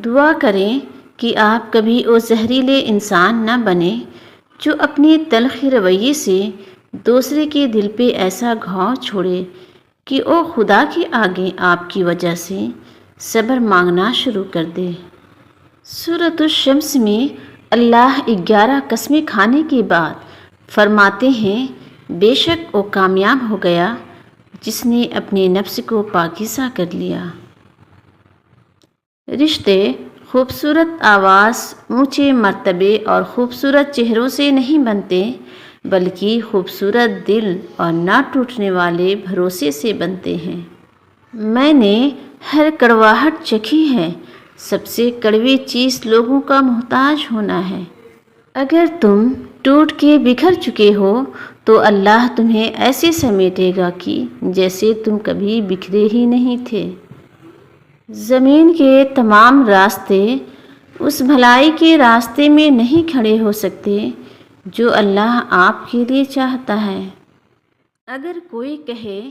دعا کریں کہ آپ کبھی وہ زہریلے انسان نہ بنیں جو اپنے تلخ رویے سے دوسرے کے دل پہ ایسا گھاؤ چھوڑے کہ وہ خدا کے آگے آپ کی وجہ سے صبر مانگنا شروع کر دے۔ سورۃ الشمس میں اللہ 11 قسمیں کھانے کے بعد فرماتے ہیں، بے شک وہ کامیاب ہو گیا جس نے اپنے نفس کو پاکیزہ کر لیا۔ رشتے خوبصورت آواز، اونچے مرتبے اور خوبصورت چہروں سے نہیں بنتے، بلکہ خوبصورت دل اور نہ ٹوٹنے والے بھروسے سے بنتے ہیں۔ میں نے ہر کڑواہٹ چکھی ہے، سب سے کڑوی چیز لوگوں کا محتاج ہونا ہے۔ اگر تم ٹوٹ کے بکھر چکے ہو تو اللہ تمہیں ایسے سمیٹے گا کہ جیسے تم کبھی بکھرے ہی نہیں تھے۔ زمین کے تمام راستے اس بھلائی کے راستے میں نہیں کھڑے ہو سکتے جو اللہ آپ کے لیے چاہتا ہے۔ اگر کوئی کہے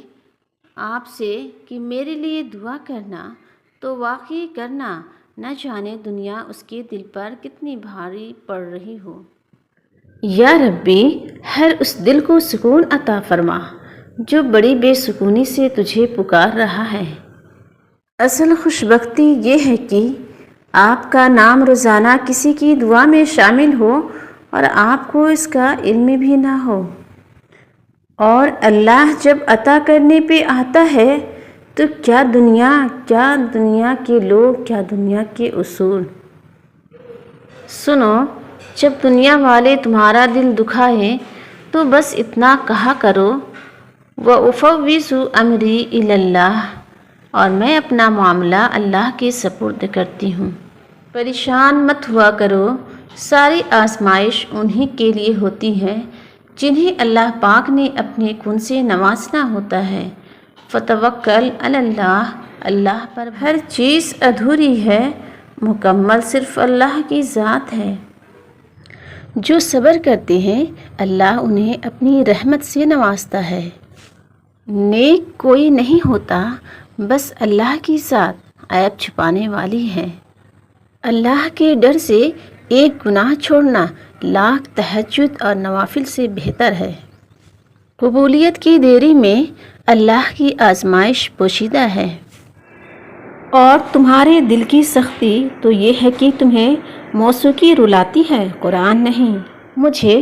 آپ سے کہ میرے لیے دعا کرنا تو واقعی کرنا، نہ جانے دنیا اس کے دل پر کتنی بھاری پڑ رہی ہو۔ یا ربی، ہر اس دل کو سکون عطا فرما جو بڑی بے سکونی سے تجھے پکار رہا ہے۔ اصل خوش بختی یہ ہے کہ آپ کا نام روزانہ کسی کی دعا میں شامل ہو اور آپ کو اس کا علم بھی نہ ہو۔ اور اللہ جب عطا کرنے پہ آتا ہے تو کیا دنیا کے لوگ، کیا دنیا کے اصول۔ سنو، جب دنیا والے تمہارا دل دکھائیں تو بس اتنا کہا کرو، وَأُفَوِّضُ أَمْرِي إِلَى اللَّهِ، اور میں اپنا معاملہ اللہ کے سپرد کرتی ہوں۔ پریشان مت ہوا کرو، ساری آزمائش انہی کے لیے ہوتی ہے جنہیں اللہ پاک نے اپنے کن سے نوازنا ہوتا ہے۔ فَتَوَكَّلْ عَلَى اللَّهِ، اللہ پر ہر چیز ادھوری ہے، مکمل صرف اللہ کی ذات ہے۔ جو صبر کرتے ہیں اللہ انہیں اپنی رحمت سے نوازتا ہے۔ نیک کوئی نہیں ہوتا، بس اللہ کی ذات عیب چھپانے والی ہے۔ اللہ کے ڈر سے ایک گناہ چھوڑنا لاکھ تہجد اور نوافل سے بہتر ہے۔ قبولیت کی دیری میں اللہ کی آزمائش پوشیدہ ہے۔ اور تمہارے دل کی سختی تو یہ ہے کہ تمہیں موسیقی رلاتی ہے، قرآن نہیں۔ مجھے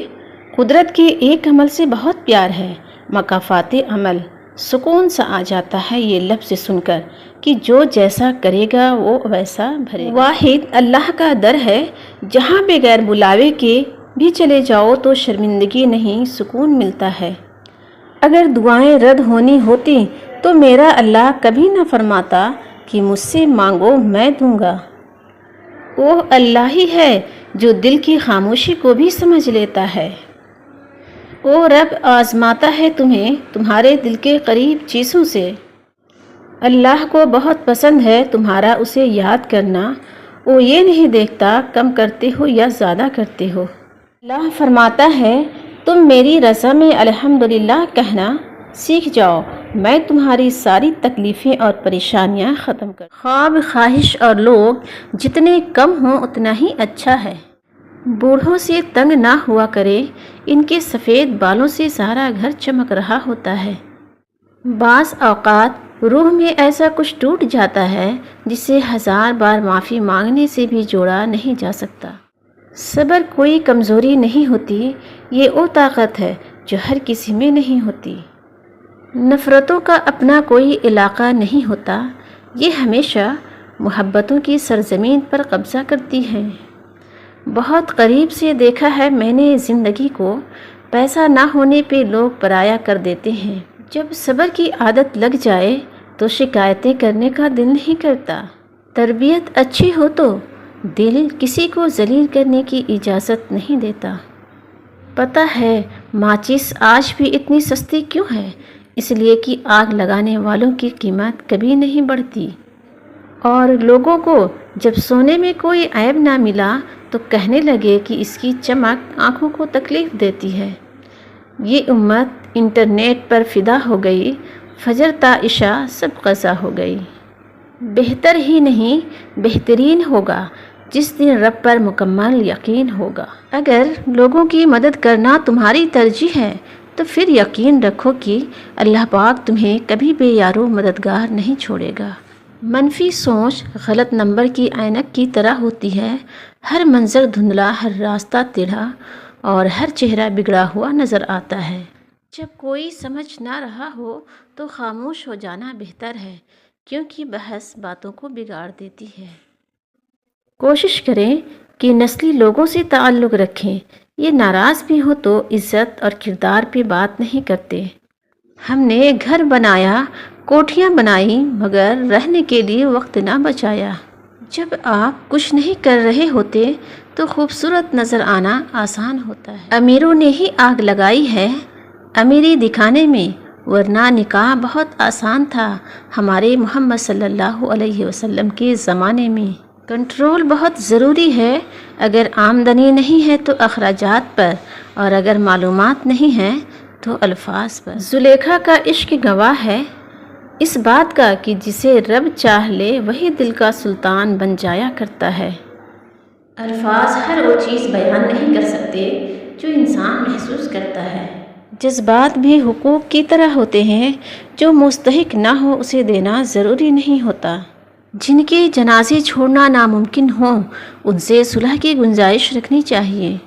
قدرت کے ایک عمل سے بہت پیار ہے، مکافات عمل۔ سکون سا آ جاتا ہے یہ لفظ سن کر کہ جو جیسا کرے گا وہ ویسا بھرے گا۔ واحد اللہ کا در ہے، جہاں بغیر بلاوے کے بھی چلے جاؤ تو شرمندگی نہیں، سکون ملتا ہے۔ اگر دعائیں رد ہونی ہوتی تو میرا اللہ کبھی نہ فرماتا کہ مجھ سے مانگو میں دوں گا۔ وہ اللہ ہی ہے جو دل کی خاموشی کو بھی سمجھ لیتا ہے۔ وہ رب آزماتا ہے تمہیں تمہارے دل کے قریب چیزوں سے۔ اللہ کو بہت پسند ہے تمہارا اسے یاد کرنا، وہ یہ نہیں دیکھتا کم کرتے ہو یا زیادہ کرتے ہو۔ اللہ فرماتا ہے تم میری رضا میں الحمدللہ کہنا سیکھ جاؤ، میں تمہاری ساری تکلیفیں اور پریشانیاں ختم کر۔ خواب خواہش اور لوگ جتنے کم ہوں اتنا ہی اچھا ہے۔ بوڑھوں سے تنگ نہ ہوا کرے، ان کے سفید بالوں سے سارا گھر چمک رہا ہوتا ہے۔ بعض اوقات روح میں ایسا کچھ ٹوٹ جاتا ہے جسے 1000 بار معافی مانگنے سے بھی جوڑا نہیں جا سکتا۔ صبر کوئی کمزوری نہیں ہوتی، یہ وہ طاقت ہے جو ہر کسی میں نہیں ہوتی۔ نفرتوں کا اپنا کوئی علاقہ نہیں ہوتا، یہ ہمیشہ محبتوں کی سرزمین پر قبضہ کرتی ہیں۔ بہت قریب سے دیکھا ہے میں نے زندگی کو، پیسہ نہ ہونے پہ لوگ پرایا کر دیتے ہیں۔ جب صبر کی عادت لگ جائے تو شکایتیں کرنے کا دل نہیں کرتا۔ تربیت اچھی ہو تو دل کسی کو ذلیل کرنے کی اجازت نہیں دیتا۔ پتہ ہے ماچس آج بھی اتنی سستی کیوں ہے؟ اس لیے کہ آگ لگانے والوں کی قیمت کبھی نہیں بڑھتی۔ اور لوگوں کو جب سونے میں کوئی عیب نہ ملا تو کہنے لگے کہ اس کی چمک آنکھوں کو تکلیف دیتی ہے۔ یہ امت انٹرنیٹ پر فدا ہو گئی، فجر تا عشاء سب قضا ہو گئی۔ بہتر ہی نہیں بہترین ہوگا جس دن رب پر مکمل یقین ہوگا۔ اگر لوگوں کی مدد کرنا تمہاری ترجیح ہے تو پھر یقین رکھو کہ اللہ پاک تمہیں کبھی بے یارو مددگار نہیں چھوڑے گا۔ منفی سوچ غلط نمبر کی عینک کی طرح ہوتی ہے، ہر منظر دھندلا، ہر راستہ ٹیڑھا اور ہر چہرہ بگڑا ہوا نظر آتا ہے۔ جب کوئی سمجھ نہ رہا ہو تو خاموش ہو جانا بہتر ہے، کیونکہ بحث باتوں کو بگاڑ دیتی ہے۔ کوشش کریں کہ نسلی لوگوں سے تعلق رکھیں، یہ ناراض بھی ہو تو عزت اور کردار پہ بات نہیں کرتے۔ ہم نے گھر بنایا، کوٹھیاں بنائیں، مگر رہنے کے لیے وقت نہ بچایا۔ جب آپ کچھ نہیں کر رہے ہوتے تو خوبصورت نظر آنا آسان ہوتا ہے۔ امیروں نے ہی آگ لگائی ہے امیری دکھانے میں، ورنہ نکاح بہت آسان تھا ہمارے محمد صلی اللہ علیہ وسلم کے زمانے میں۔ کنٹرول بہت ضروری ہے، اگر آمدنی نہیں ہے تو اخراجات پر، اور اگر معلومات نہیں ہیں تو الفاظ پر۔ زلیخا کا عشق گواہ ہے اس بات کا کہ جسے رب چاہ لے وہی دل کا سلطان بن جایا کرتا ہے۔ الفاظ ہر وہ چیز بیان نہیں کر سکتے جو انسان محسوس کرتا ہے۔ جذبات بھی حقوق کی طرح ہوتے ہیں، جو مستحق نہ ہو اسے دینا ضروری نہیں ہوتا۔ جن کے جنازے چھوڑنا ناممکن ہوں ان سے صلح کی گنجائش رکھنی چاہیے۔